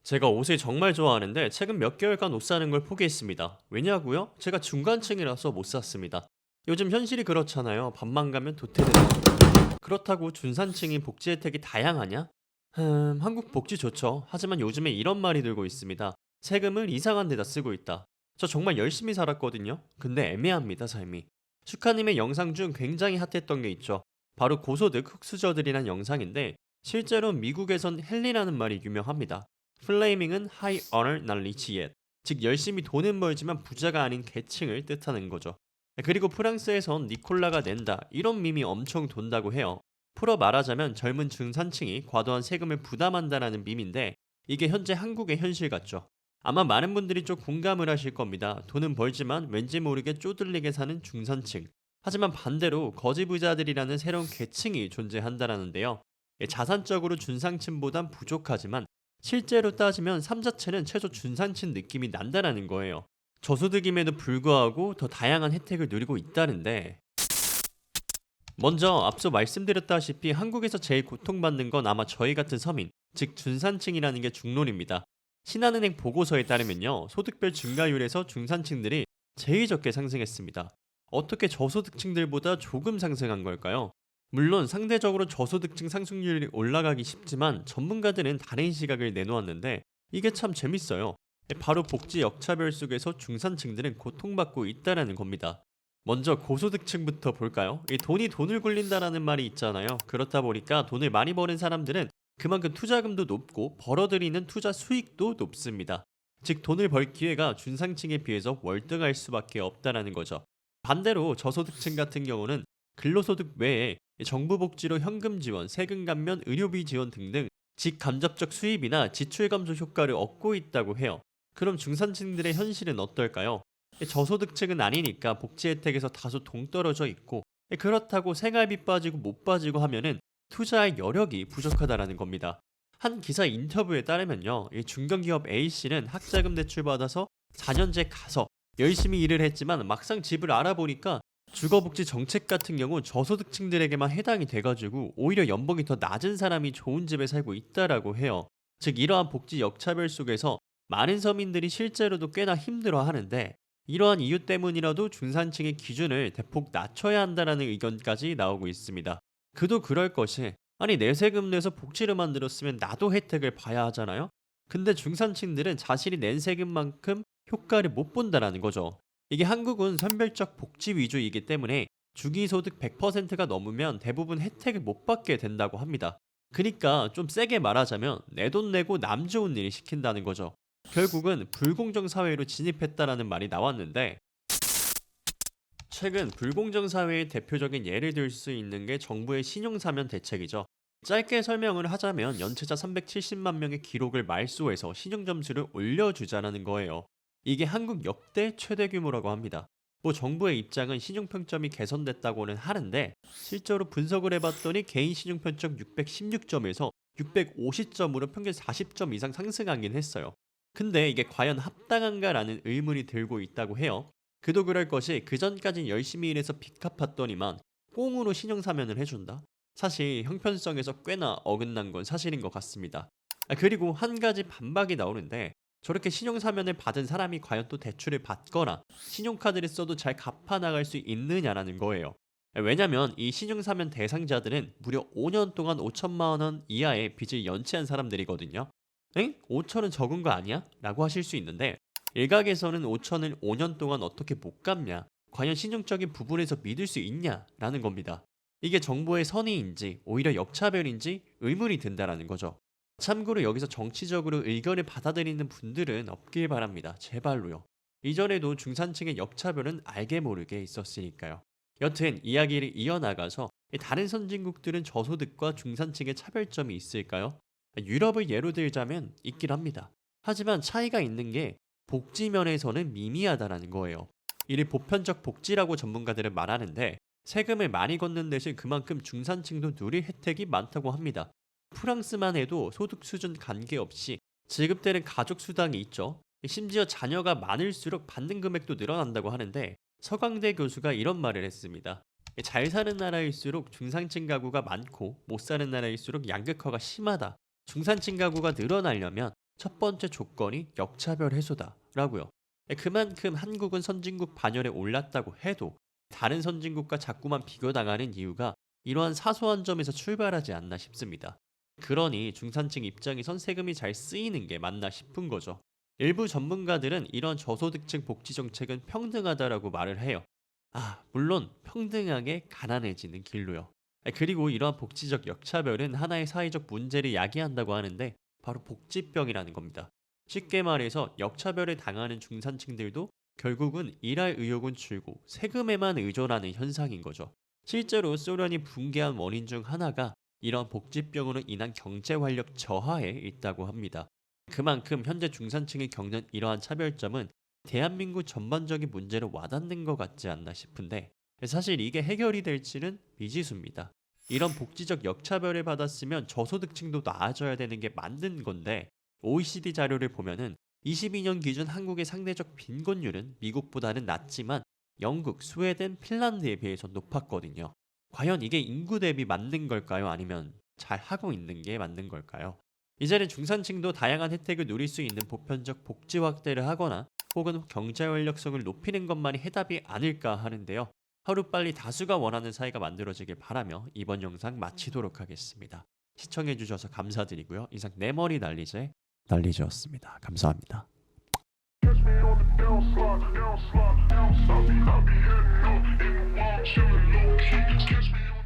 제가 옷을 정말 좋아하는데 최근 몇 개월간 옷 사는 걸 포기했습니다. 왜냐고요? 제가 중간층이라서 못 샀습니다. 요즘 현실이 그렇잖아요. 밥만 가면 도태되는 거. 그렇다고 중산층이 복지 혜택이 다양하냐? 한국 복지 좋죠. 하지만 요즘에 이런 말이 들고 있습니다. 세금을 이상한 데다 쓰고 있다. 저 정말 열심히 살았거든요. 근데 애매합니다, 삶이. 슈카님의 영상 중 굉장히 핫했던 게 있죠. 바로 고소득 흑수저들이란 영상인데 실제로 미국에선 헬리라는 말이 유명합니다. 플레이밍은 high earner not rich yet. 즉 열심히 돈은 벌지만 부자가 아닌 계층을 뜻하는 거죠. 그리고 프랑스에선 니콜라가 낸다 이런 밈이 엄청 돈다고 해요. 풀어 말하자면 젊은 중산층이 과도한 세금을 부담한다라는 밈인데 이게 현재 한국의 현실 같죠. 아마 많은 분들이 좀 공감을 하실 겁니다. 돈은 벌지만 왠지 모르게 쪼들리게 사는 중산층. 하지만 반대로 거지 부자들이라는 새로운 계층이 존재한다라는데요. 자산적으로 중산층보단 부족하지만 실제로 따지면 삶 자체는 최소 중산층 느낌이 난다라는 거예요. 저소득임에도 불구하고 더 다양한 혜택을 누리고 있다는데 먼저 앞서 말씀드렸다시피 한국에서 제일 고통받는 건 아마 저희 같은 서민, 즉 중산층이라는 게 중론입니다. 신한은행 보고서에 따르면요. 소득별 증가율에서 중산층들이 제일 적게 상승했습니다. 어떻게 저소득층들보다 조금 상승한 걸까요? 물론 상대적으로 저소득층 상승률이 올라가기 쉽지만 전문가들은 다른 시각을 내놓았는데 이게 참 재밌어요. 바로 복지 역차별 속에서 중산층들은 고통받고 있다라는 겁니다. 먼저 고소득층부터 볼까요? 이 돈이 돈을 굴린다라는 말이 있잖아요. 그렇다 보니까 돈을 많이 버는 사람들은 그만큼 투자금도 높고 벌어들이는 투자 수익도 높습니다. 즉 돈을 벌 기회가 중산층에 비해서 월등할 수밖에 없다라는 거죠. 반대로 저소득층 같은 경우는 근로소득 외에 정부 복지로 현금 지원, 세금 감면, 의료비 지원 등등 직간접적 수입이나 지출 감소 효과를 얻고 있다고 해요. 그럼 중산층들의 현실은 어떨까요? 저소득층은 아니니까 복지 혜택에서 다소 동떨어져 있고 그렇다고 생활비 빠지고 못 빠지고 하면은 투자할 여력이 부족하다라는 겁니다. 한 기사 인터뷰에 따르면요, 이 중견기업 A씨는 학자금 대출받아서 4년제 가서 열심히 일을 했지만 막상 집을 알아보니까 주거복지 정책 같은 경우 저소득층들에게만 해당이 돼가지고 오히려 연봉이 더 낮은 사람이 좋은 집에 살고 있다라고 해요. 즉 이러한 복지 역차별 속에서 많은 서민들이 실제로도 꽤나 힘들어 하는데 이러한 이유 때문이라도 중산층의 기준을 대폭 낮춰야 한다는 의견까지 나오고 있습니다. 그도 그럴 것이 아니 내 세금 내서 복지를 만들었으면 나도 혜택을 봐야 하잖아요. 근데 중산층들은 자신이 낸 세금만큼 효과를 못 본다라는 거죠. 이게 한국은 선별적 복지 위주이기 때문에 주기소득 100%가 넘으면 대부분 혜택을 못 받게 된다고 합니다. 그러니까 좀 세게 말하자면 내 돈 내고 남 좋은 일 시킨다는 거죠. 결국은 불공정 사회로 진입했다라는 말이 나왔는데 최근 불공정 사회의 대표적인 예를 들 수 있는 게 정부의 신용사면 대책이죠. 짧게 설명을 하자면 연체자 370만 명의 기록을 말소해서 신용점수를 올려주자라는 거예요. 이게 한국 역대 최대 규모라고 합니다. 뭐 정부의 입장은 신용평점이 개선됐다고는 하는데 실제로 분석을 해봤더니 개인 신용평점 616점에서 650점으로 평균 40점 이상 상승하긴 했어요. 근데 이게 과연 합당한가라는 의문이 들고 있다고 해요. 그도 그럴 것이 그전까진 열심히 일해서 빚 갚았더니만 꽁으로 신용사면을 해준다? 사실 형편성에서 꽤나 어긋난 건 사실인 것 같습니다. 그리고 한 가지 반박이 나오는데 저렇게 신용사면을 받은 사람이 과연 또 대출을 받거나 신용카드를 써도 잘 갚아나갈 수 있느냐라는 거예요. 왜냐면 이 신용사면 대상자들은 무려 5년 동안 5천만 원 이하의 빚을 연체한 사람들이거든요. 엥? 5천은 적은 거 아니야? 라고 하실 수 있는데 일각에서는 5천을 5년 동안 어떻게 못 갚냐? 과연 신용적인 부분에서 믿을 수 있냐? 라는 겁니다. 이게 정부의 선의인지 오히려 역차별인지 의문이 든다라는 거죠. 참고로 여기서 정치적으로 의견을 받아들이는 분들은 없길 바랍니다. 제발로요. 이전에도 중산층의 역차별은 알게 모르게 있었으니까요. 여튼 이야기를 이어나가서 다른 선진국들은 저소득과 중산층의 차별점이 있을까요? 유럽을 예로 들자면 있긴 합니다. 하지만 차이가 있는 게 복지 면에서는 미미하다라는 거예요. 이를 보편적 복지라고 전문가들은 말하는데 세금을 많이 걷는 대신 그만큼 중산층도 누릴 혜택이 많다고 합니다. 프랑스만 해도 소득 수준 관계없이 지급되는 가족 수당이 있죠. 심지어 자녀가 많을수록 받는 금액도 늘어난다고 하는데 서강대 교수가 이런 말을 했습니다. 잘 사는 나라일수록 중산층 가구가 많고 못 사는 나라일수록 양극화가 심하다. 중산층 가구가 늘어나려면 첫 번째 조건이 역차별 해소다라고요. 그만큼 한국은 선진국 반열에 올랐다고 해도 다른 선진국과 자꾸만 비교당하는 이유가 이러한 사소한 점에서 출발하지 않나 싶습니다. 그러니 중산층 입장에선 세금이 잘 쓰이는 게 맞나 싶은 거죠. 일부 전문가들은 이런 저소득층 복지 정책은 평등하다라고 말을 해요. 물론 평등하게 가난해지는 길로요. 그리고 이러한 복지적 역차별은 하나의 사회적 문제를 야기한다고 하는데 바로 복지병이라는 겁니다. 쉽게 말해서 역차별을 당하는 중산층들도 결국은 일할 의욕은 줄고 세금에만 의존하는 현상인 거죠. 실제로 소련이 붕괴한 원인 중 하나가 이런 복지병으로 인한 경제 활력 저하에 있다고 합니다. 그만큼 현재 중산층이 겪는 이러한 차별점은 대한민국 전반적인 문제로 와닿는 것 같지 않나 싶은데 사실 이게 해결이 될지는 미지수입니다. 이런 복지적 역차별을 받았으면 저소득층도 나아져야 되는 게 맞는 건데 OECD 자료를 보면은 22년 기준 한국의 상대적 빈곤율은 미국보다는 낮지만 영국, 스웨덴, 핀란드에 비해서 높았거든요. 과연 이게 인구 대비 맞는 걸까요? 아니면 잘 하고 있는 게 맞는 걸까요? 이제는 중산층도 다양한 혜택을 누릴 수 있는 보편적 복지 확대를 하거나 혹은 경제 활력성을 높이는 것만이 해답이 아닐까 하는데요. 하루빨리 다수가 원하는 사회가 만들어지길 바라며 이번 영상 마치도록 하겠습니다. 시청해주셔서 감사드리고요. 이상 내 머리 난리지였습니다. 감사합니다. Catch me on the downside, downside, downside. I be heading up in the wild, chillin' low key. Catch me on